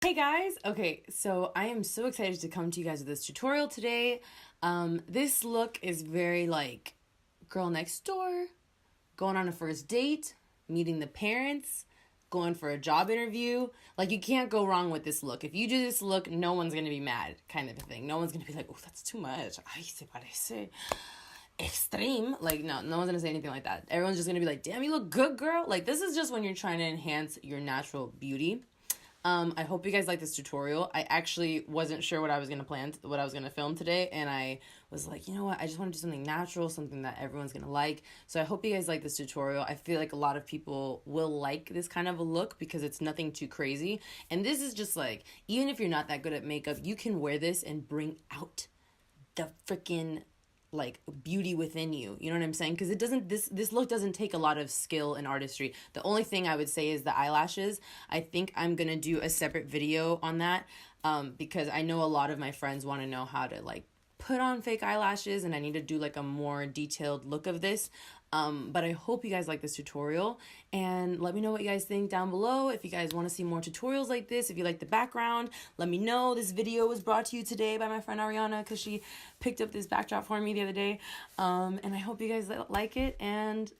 Hey guys! Okay, so I am so excited to come to you guys with this tutorial today. This look is very like girl next door, going on a first date, meeting the parents, going for a job interview. Like, you can't go wrong with this look. If you do this look, no one's gonna be mad, kind of a thing. No one's gonna be like, oh, that's too much. Ay, se parece extreme. Like, no one's gonna say anything like that. Everyone's just gonna be like, damn, you look good, girl. Like, this is just when you're trying to enhance your natural beauty. I hope you guys like this tutorial. I actually wasn't sure what I was gonna film today, and I was like, you know what, I just want to do something natural, something that everyone's gonna like. So I hope you guys like this tutorial. I feel like a lot of people will like this kind of a look because it's nothing too crazy. And this is just like, even if you're not that good at makeup, you can wear this and bring out the freaking like beauty within you. You know what I'm saying? Because this look doesn't take a lot of skill and artistry. The only thing I would say is the eyelashes. I think I'm gonna do a separate video on that because I know a lot of my friends want to know how to like put on fake eyelashes, and I need to do like a more detailed look of this. But I hope you guys like this tutorial, and let me know what you guys think down below. If you guys want to see more tutorials like this, if you like the background, let me know. This video was brought to you today by my friend Ariana because she picked up this backdrop for me the other day. And I hope you guys like it, and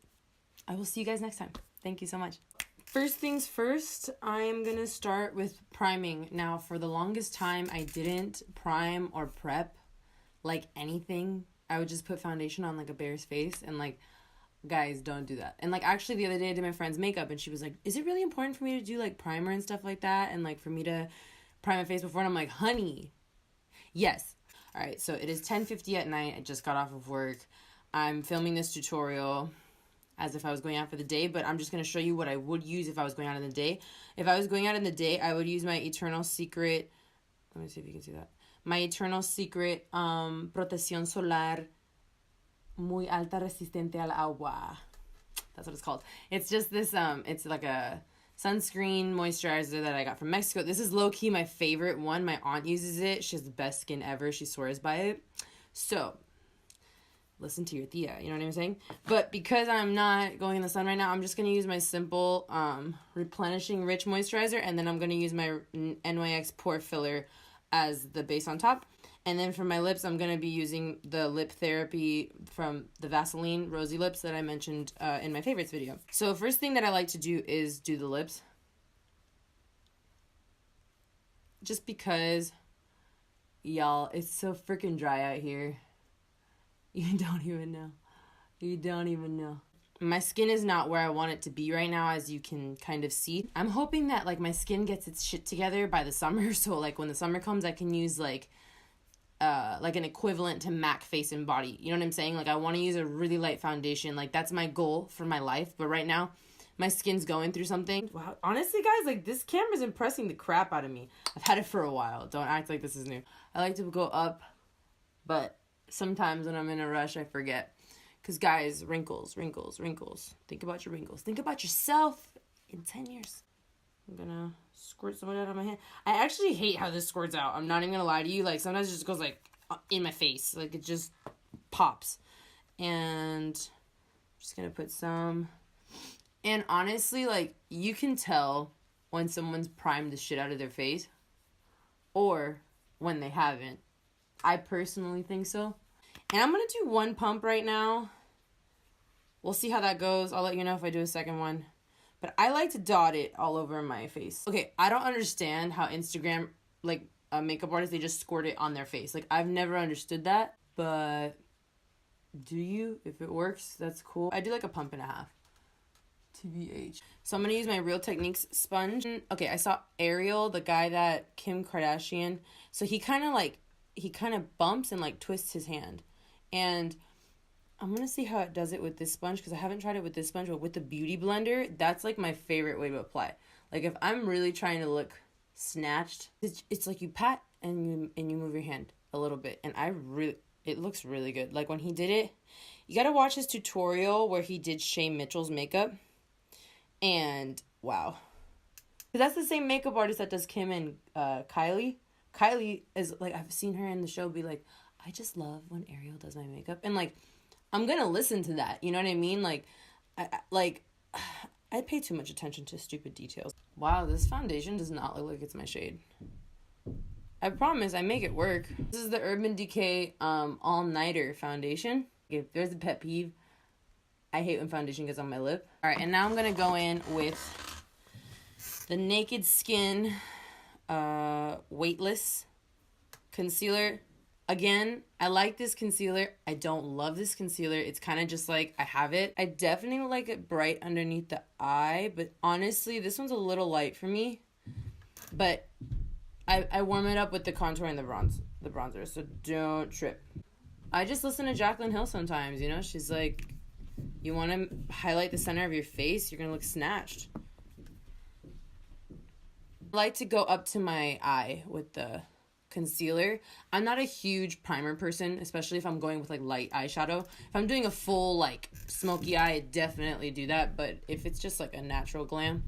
I will see you guys next time. Thank you so much. First things first, I'm going to start with priming. Now, for the longest time, I didn't prime or prep like anything. I would just put foundation on like a bear's face, and like, guys, don't do that. And like, actually the other day I did my friend's makeup, and she was like, is it really important for me to do like primer and stuff like that, and like for me to prime my face before? And I'm like, honey, yes. All right, so it is 10:50 at night. I just got off of work. I'm filming this tutorial as if I was going out for the day, but I'm just going to show you what I would use if I was going out in the day. If I was going out in the day, I would use my Eternal Secret, let me see if you can see that, my Eternal Secret Protección Solar Muy alta resistente al agua. That's what it's called. It's just this, it's like a sunscreen moisturizer that I got from Mexico. This is low-key my favorite one. My aunt uses it. She has the best skin ever. She swears by it. So, listen to your tia. You know what I'm saying? But because I'm not going in the sun right now, I'm just going to use my simple replenishing rich moisturizer. And then I'm going to use my NYX Pore Filler as the base on top. And then for my lips, I'm going to be using the Lip Therapy from the Vaseline Rosy Lips that I mentioned in my favorites video. So first thing that I like to do is do the lips. Just because, y'all, it's so freaking dry out here. You don't even know. You don't even know. My skin is not where I want it to be right now, as you can kind of see. I'm hoping that like my skin gets its shit together by the summer. So like when the summer comes, I can use like an equivalent to MAC face and body. You know what I'm saying? Like, I want to use a really light foundation. Like, that's my goal for my life. But right now, my skin's going through something. Wow. Honestly, guys, like, this camera's impressing the crap out of me. I've had it for a while. Don't act like this is new. I like to go up, but sometimes when I'm in a rush, I forget. Because, guys, wrinkles, wrinkles, wrinkles. Think about your wrinkles. Think about yourself in 10 years. I'm gonna squirt some of that on my hand. I actually hate how this squirts out. I'm not even gonna lie to you. Like, sometimes it just goes, like, in my face. Like, it just pops. And I'm just gonna put some. And honestly, like, you can tell when someone's primed the shit out of their face or when they haven't. I personally think so. And I'm gonna do one pump right now. We'll see how that goes. I'll let you know if I do a second one. But I like to dot it all over my face. Okay, I don't understand how Instagram, like, makeup artists, they just squirt it on their face. Like, I've never understood that. But do you? If it works, that's cool. I do like a pump and a half. TBH. So I'm going to use my Real Techniques sponge. Okay, I saw Ariel, the guy that Kim Kardashian. So he kind of bumps and, like, twists his hand. And I'm going to see how it does it with this sponge, because I haven't tried it with this sponge, but with the Beauty Blender, that's, like, my favorite way to apply. Like, if I'm really trying to look snatched, it's like you pat and you move your hand a little bit, and it looks really good. Like, when he did it, you got to watch his tutorial where he did Shay Mitchell's makeup, and wow. That's the same makeup artist that does Kim and Kylie. Kylie is, like, I've seen her in the show be like, I just love when Ariel does my makeup, and, like, I'm gonna listen to that, you know what I mean? Like, I I pay too much attention to stupid details. Wow, this foundation does not look like it's my shade. I promise I make it work. This is the Urban Decay All Nighter foundation. If there's a pet peeve, I hate when foundation gets on my lip. All right, and now I'm gonna go in with the Naked Skin Weightless Concealer. Again, I like this concealer. I don't love this concealer. It's kind of just like I have it. I definitely like it bright underneath the eye, but honestly, this one's a little light for me. But I warm it up with the contour and the bronzer, so don't trip. I just listen to Jaclyn Hill sometimes, you know? She's like, you want to highlight the center of your face, you're going to look snatched. I like to go up to my eye with the concealer. I'm not a huge primer person, especially if I'm going with like light eyeshadow. If I'm doing a full like smoky eye, I definitely do that, but if it's just like a natural glam,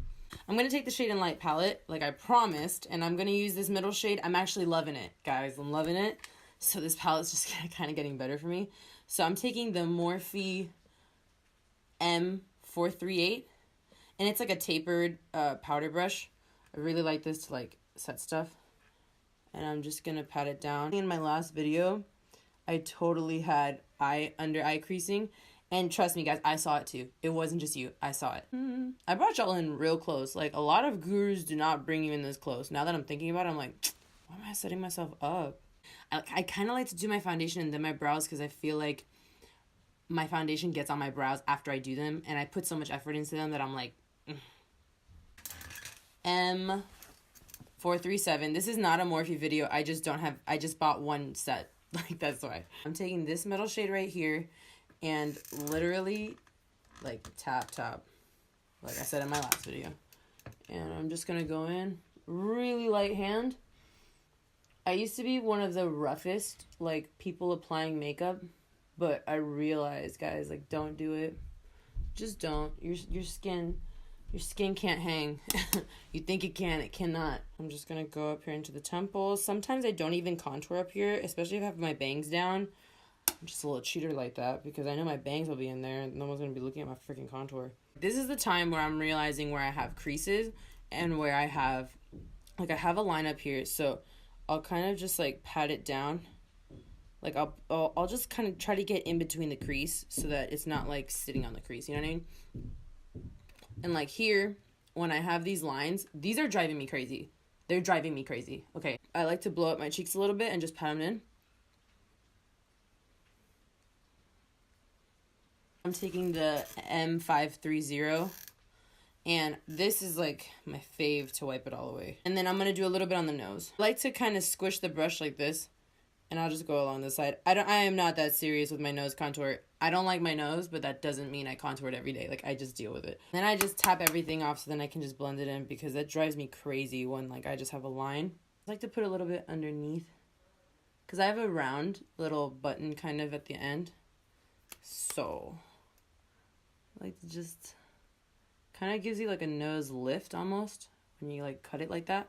I'm going to take the Shade and Light palette like I promised, and I'm going to use this middle shade. I'm actually loving it, guys. I'm loving it. So this palette's just kind of getting better for me. So I'm taking the Morphe M438, and it's like a tapered powder brush. I really like this to like set stuff. And I'm just going to pat it down. In my last video, I totally had under eye creasing. And trust me, guys, I saw it too. It wasn't just you. I saw it. I brought y'all in real close. Like, a lot of gurus do not bring you in this close. Now that I'm thinking about it, I'm like, why am I setting myself up? I kind of like to do my foundation and then my brows because I feel like my foundation gets on my brows after I do them. And I put so much effort into them that I'm like, M437. This is not a Morphe video. I just bought one set. Like, that's why. I'm taking this middle shade right here and literally like tap like I said in my last video, and I'm just gonna go in really light hand. I used to be one of the roughest like people applying makeup, but I realized, guys, like, don't do it. Just don't. Your skin can't hang. You think it can, it cannot. I'm just gonna go up here into the temples. Sometimes I don't even contour up here, especially if I have my bangs down. I'm just a little cheater like that because I know my bangs will be in there and no one's going to be looking at my freaking contour. This is the time where I'm realizing where I have creases and where I have, like, I have a line up here. So I'll kind of just like pat it down. Like I'll just kind of try to get in between the crease so that it's not like sitting on the crease. You know what I mean? And like here, when I have these lines, these are driving me crazy. They're driving me crazy. Okay. I like to blow up my cheeks a little bit and just pat them in. I'm taking the M530, and this is like my fave to wipe it all away. And then I'm going to do a little bit on the nose. I like to kind of squish the brush like this, and I'll just go along the side. I am not that serious with my nose contour. I don't like my nose, but that doesn't mean I contour it every day. Like, I just deal with it. Then I just tap everything off so then I can just blend it in because that drives me crazy when like I just have a line. I like to put a little bit underneath because I have a round little button kind of at the end. So I like to just kind of gives you like a nose lift almost when you like cut it like that.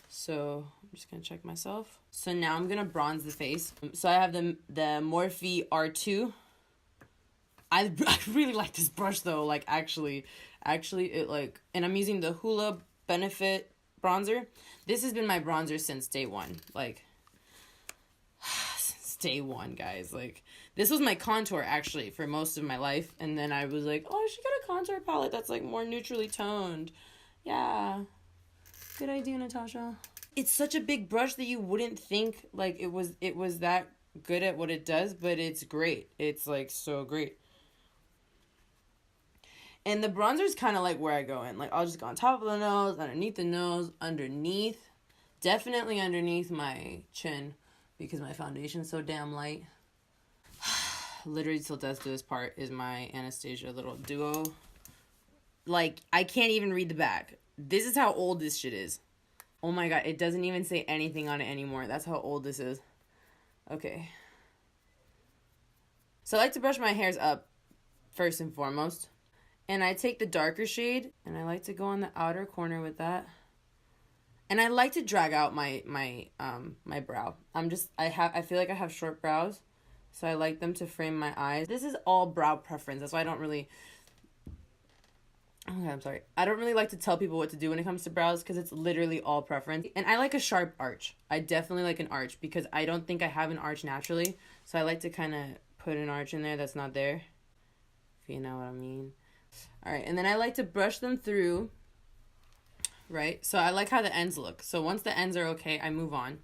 So I'm just gonna check myself. So now I'm gonna bronze the face. So I have the Morphe R2. I really like this brush though. Like actually it like, and I'm using the Hoola Benefit bronzer. This has been my bronzer since day one. Like since day one, guys. Like, this was my contour, actually, for most of my life. And then I was like, oh, I should get a contour palette that's, like, more neutrally toned. Yeah. Good idea, Natasha. It's such a big brush that you wouldn't think, like, it was that good at what it does, but it's great. It's, like, so great. And the bronzer's kind of, like, where I go in. Like, I'll just go on top of the nose, underneath. Definitely underneath my chin, because my foundation's so damn light. Literally till death do this part is my Anastasia little duo. Like, I can't even read the back. This is how old this shit is. Oh my god, it doesn't even say anything on it anymore. That's how old this is. Okay. So I like to brush my hairs up first and foremost. And I take the darker shade and I like to go on the outer corner with that. And I like to drag out my brow. I feel like I have short brows, so I like them to frame my eyes. This is all brow preference. That's why I don't really Okay, I'm sorry. I don't really like to tell people what to do when it comes to brows because it's literally all preference. And I like a sharp arch. I definitely like an arch because I don't think I have an arch naturally. So I like to kind of put an arch in there that's not there. If you know what I mean. All right, and then I like to brush them through, right? So I like how the ends look. So once the ends are okay, I move on.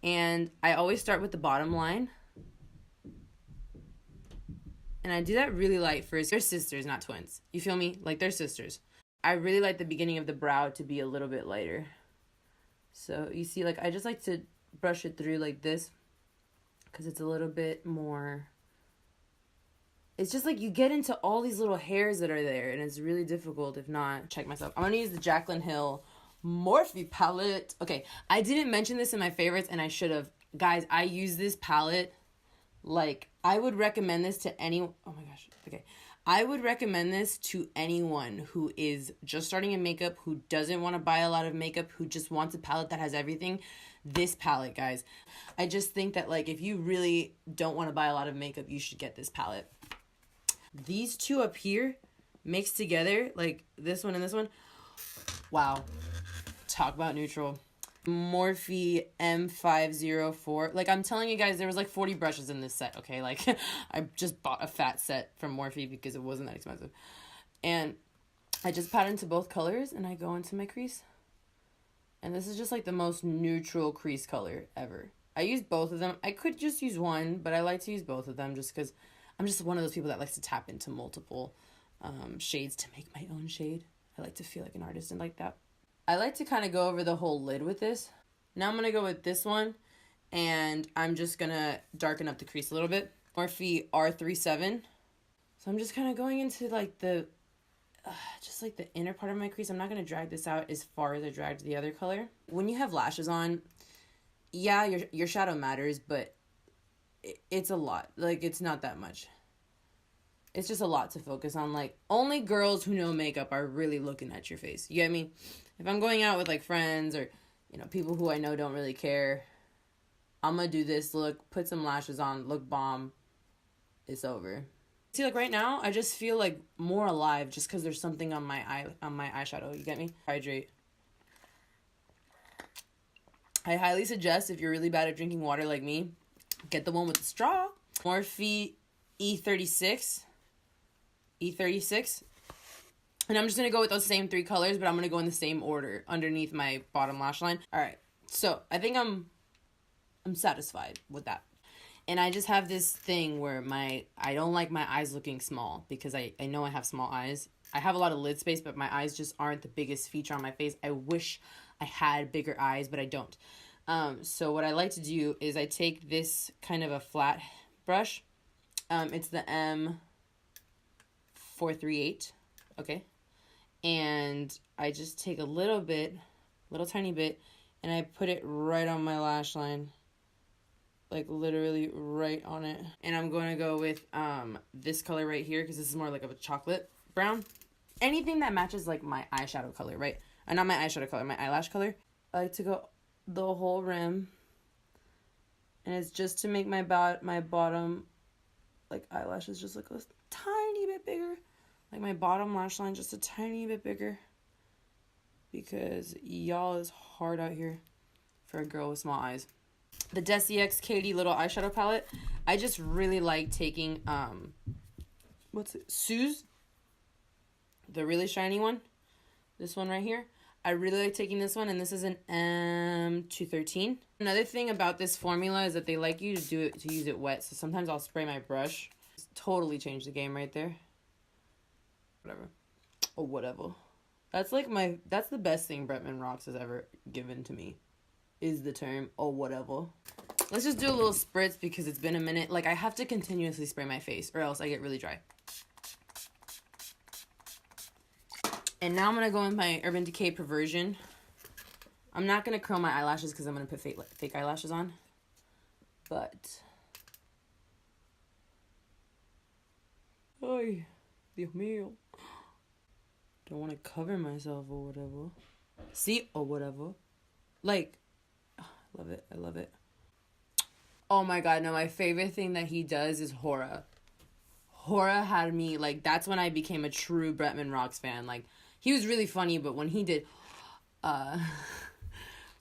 And I always start with the bottom line. And I do that really light first. They're sisters, not twins. You feel me? Like, they're sisters. I really like the beginning of the brow to be a little bit lighter. So you see, like, I just like to brush it through like this because it's a little bit more... It's just like you get into all these little hairs that are there, and it's really difficult if not. Check myself. I'm going to use the Jaclyn Hill Morphe palette. Okay, I didn't mention this in my favorites, and I should have. Guys, I use this palette, like, I would recommend this to any... Oh my gosh. Okay. I would recommend this to anyone who is just starting in makeup, who doesn't want to buy a lot of makeup, who just wants a palette that has everything. This palette, guys. I just think that, like, if you really don't want to buy a lot of makeup, you should get this palette. These two up here mixed together, like this one and this one. Wow. Talk about neutral. Morphe M504. Like, I'm telling you guys, there was like 40 brushes in this set, okay? Like, I just bought a fat set from Morphe because it wasn't that expensive. And I just pat into both colors and I go into my crease. And this is just like the most neutral crease color ever. I use both of them. I could just use one, but I like to use both of them just because I'm just one of those people that likes to tap into multiple shades to make my own shade. I like to feel like an artist and like that. I like to kind of go over the whole lid with this. Now I'm going to go with this one, and I'm just going to darken up the crease a little bit. Morphe R37. So I'm just kind of going into like the, just like the inner part of my crease. I'm not going to drag this out as far as I dragged the other color. When you have lashes on, yeah, your shadow matters, but it's a lot. Like, it's not that much. It's just a lot to focus on. Like, only girls who know makeup are really looking at your face. You get me? If I'm going out with, like, friends or, you know, people who I know don't really care, I'm gonna do this look, put some lashes on, look bomb. It's over. See, like, right now, I just feel, like, more alive just because there's something on my eyeshadow. You get me? Hydrate. I highly suggest, if you're really bad at drinking water like me, get the one with the straw. Morphe E36. E36. And I'm just going to go with those same three colors, but I'm going to go in the same order underneath my bottom lash line. All right. So I think I'm satisfied with that. And I just have this thing where I don't like my eyes looking small because I know I have small eyes. I have a lot of lid space, but my eyes just aren't the biggest feature on my face. I wish I had bigger eyes, but I don't. So what I like to do is I take this kind of a flat brush. It's the M438, okay? And I just take a little tiny bit, and I put it right on my lash line. Like, literally right on it. And I'm going to go with this color right here, because this is more like of a chocolate brown. Anything that matches, like, my eyeshadow color, right? Not my eyeshadow color, my eyelash color. I like to go the whole rim, and it's just to make my bottom, like, eyelashes just look a tiny bit bigger, like my bottom lash line just a tiny bit bigger, because y'all is hard out here for a girl with small eyes. The DesixKaty little eyeshadow palette, I just really like taking what's it, Suze, the really shiny one, this one right here. I really like taking this one, and this is an M213. Another thing about this formula is that they like you to use it wet, so sometimes I'll spray my brush. It's totally changed the game right there. Whatever. Or whatever. That's like that's the best thing Bretman Rocks has ever given to me, is the term, oh whatever. Let's just do a little spritz because it's been a minute. Like, I have to continuously spray my face or else I get really dry. And now I'm going to go with my Urban Decay Perversion. I'm not going to curl my eyelashes because I'm going to put fake eyelashes on. But... Ay, Dios mío. Don't want to cover myself or whatever. See? Or whatever. Like, I love it. I love it. Oh my god, no, my favorite thing that he does is Hoola. Hoola had me, like, that's when I became a true Bretman Rocks fan. Like, He was really funny, but when he did, when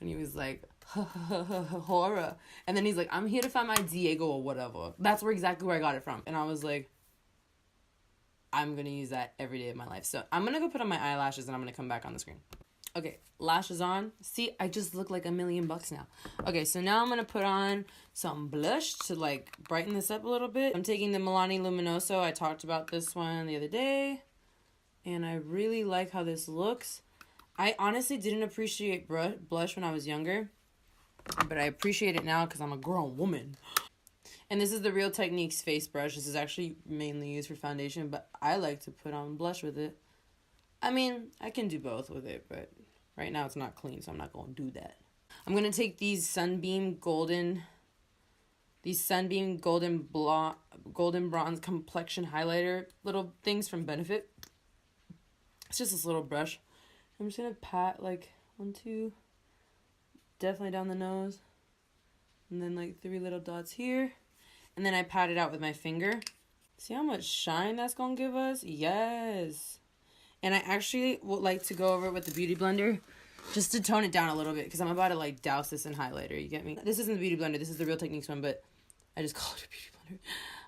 he was like, horror, and then he's like, I'm here to find my Diego or whatever. That's exactly where I got it from. And I was like, I'm going to use that every day of my life. So I'm going to go put on my eyelashes and I'm going to come back on the screen. Okay, lashes on. See, I just look like $1,000,000 now. Okay, so now I'm going to put on some blush to, like, brighten this up a little bit. I'm taking the Milani Luminoso. I talked about this one the other day. And I really like how this looks. I honestly didn't appreciate blush when I was younger. But I appreciate it now because I'm a grown woman. And this is the Real Techniques face brush. This is actually mainly used for foundation, but I like to put on blush with it. I mean, I can do both with it, but right now it's not clean, so I'm not going to do that. I'm going to take these Sunbeam Golden Golden Bronze Complexion Highlighter little things from Benefit. It's just this little brush. I'm just going to pat like 1, 2, definitely down the nose. And then like 3 little dots here. And then I pat it out with my finger. See how much shine that's going to give us? Yes. And I actually would like to go over it with the Beauty Blender just to tone it down a little bit because I'm about to like douse this in highlighter. You get me? This isn't the Beauty Blender. This is the Real Techniques one, but I just called it a Beauty Blender.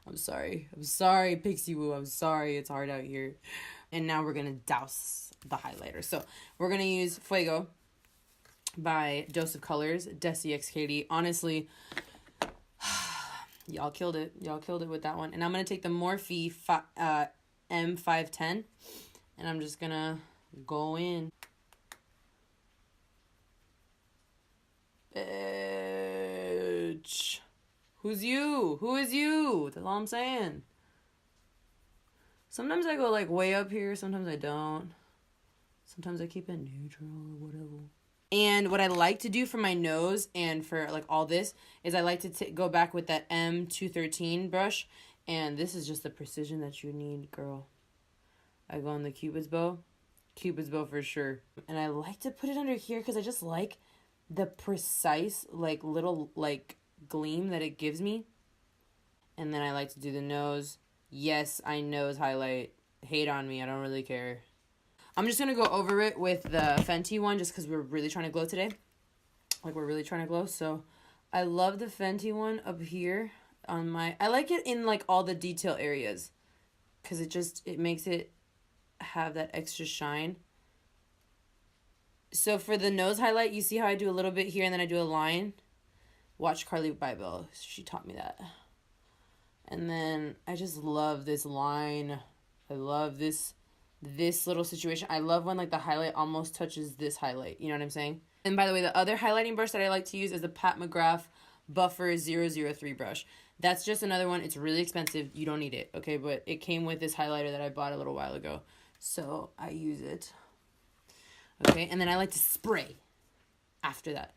I'm sorry. I'm sorry, Pixie Woo. I'm sorry. It's hard out here. And now we're going to douse the highlighter. So we're going to use Fuego by Dose of Colors, DesixKaty. Honestly, y'all killed it. Y'all killed it with that one. And I'm going to take the Morphe M510. And I'm just going to go in. Bitch. Who's you? Who is you? That's all I'm saying. Sometimes I go like way up here. Sometimes I don't. Sometimes I keep it neutral or whatever. And what I like to do for my nose and for like all this is I like to go back with that M213 brush. And this is just the precision that you need, girl. I go on the Cupid's bow. Cupid's bow for sure. And I like to put it under here because I just like the precise like little like gleam that it gives me. And then I like to do the nose. Yes, I nose highlight. Hate on me. I don't really care. I'm just going to go over it with the Fenty one just because we're really trying to glow today. Like, we're really trying to glow. So, I love the Fenty one up here on my... I like it in, like, all the detail areas. Because it makes it have that extra shine. So, for the nose highlight, you see how I do a little bit here and then I do a line? Watch Carly Bybel. She taught me that. And then I just love this line. I love this little situation. I love when like the highlight almost touches this highlight. You know what I'm saying? And by the way, the other highlighting brush that I like to use is the Pat McGrath Buffer 003 brush. That's just another one. It's really expensive. You don't need it, okay? But it came with this highlighter that I bought a little while ago. So I use it. Okay, and then I like to spray after that.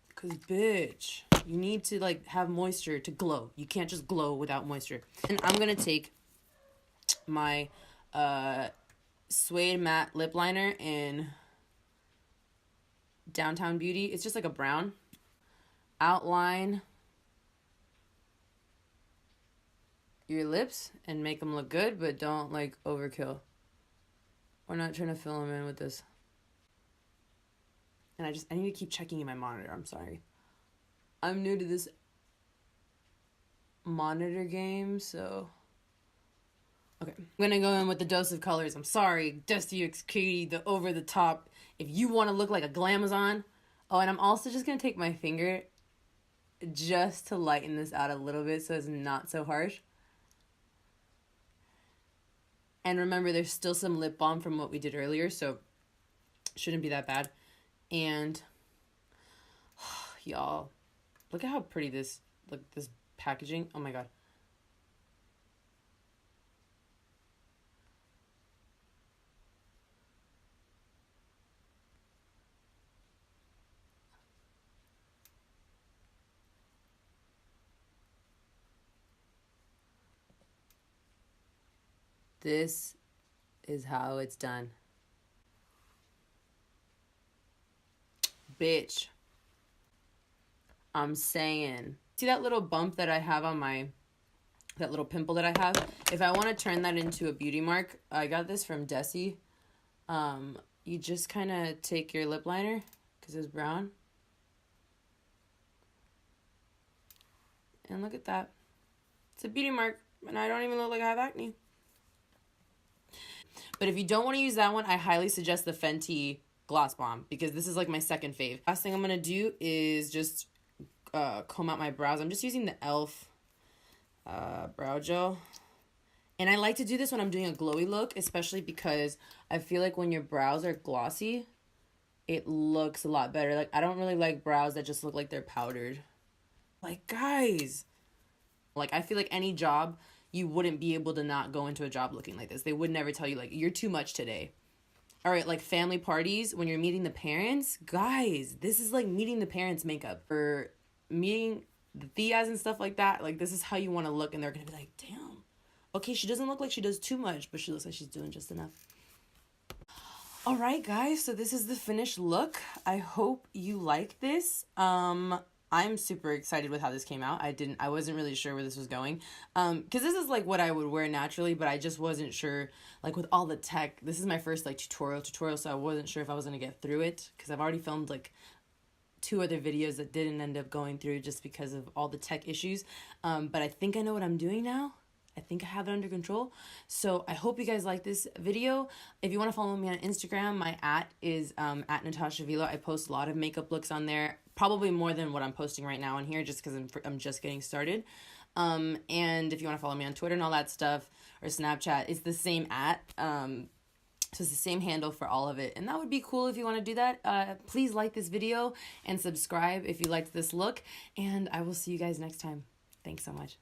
Because, bitch, you need to, like, have moisture to glow. You can't just glow without moisture. And I'm going to take my Suede Matte Lip Liner in Downtown Beauty. It's just like a brown. Outline your lips and make them look good, but don't, like, overkill. We're not trying to fill them in with this. And I need to keep checking in my monitor. I'm sorry. I'm new to this monitor game, so... Okay. I'm going to go in with the Dose of Colors. I'm sorry. DesixKaty, the over the top. If you want to look like a glamazon. Oh, and I'm also just going to take my finger just to lighten this out a little bit so it's not so harsh. And remember, there's still some lip balm from what we did earlier, so shouldn't be that bad. And y'all, look at how pretty this packaging. Oh my god. This is how it's done. Bitch. I'm saying. See that little bump that I have on my that little pimple that I have. If I want to turn that into a beauty mark, I got this from Desi. You just kind of take your lip liner, because it's brown. And look at that. It's a beauty mark, and I don't even look like I have acne. But if you don't want to use that one, I highly suggest the Fenty Gloss Bomb, because this is like my second fave. Last thing I'm going to do is just comb out my brows. I'm just using the e.l.f. Brow gel. And I like to do this when I'm doing a glowy look, especially because I feel like when your brows are glossy, it looks a lot better. Like, I don't really like brows that just look like they're powdered. Like, guys, like, I feel like any job, you wouldn't be able to not go into a job looking like this. They would never tell you, like, you're too much today. All right, like family parties, when you're meeting the parents, guys, this is like meeting the parents' makeup. For meeting the tias and stuff like that, like, this is how you want to look, and they're going to be like, damn. Okay, she doesn't look like she does too much, but she looks like she's doing just enough. All right, guys, so this is the finished look. I hope you like this. I'm super excited with how this came out. I wasn't really sure where this was going. Because this is like what I would wear naturally, but I just wasn't sure, like, with all the tech. This is my first like tutorial, so I wasn't sure if I was gonna get through it, because I've already filmed like 2 other videos that didn't end up going through just because of all the tech issues. But I think I know what I'm doing now. I think I have it under control. So I hope you guys like this video. If you want to follow me on Instagram, my @ is at Natashavilo. I post a lot of makeup looks on there, probably more than what I'm posting right now on here, just because I'm just getting started. And if you want to follow me on Twitter and all that stuff, or Snapchat, it's the same @. So it's the same handle for all of it. And that would be cool if you want to do that. Please like this video and subscribe if you liked this look. And I will see you guys next time. Thanks so much.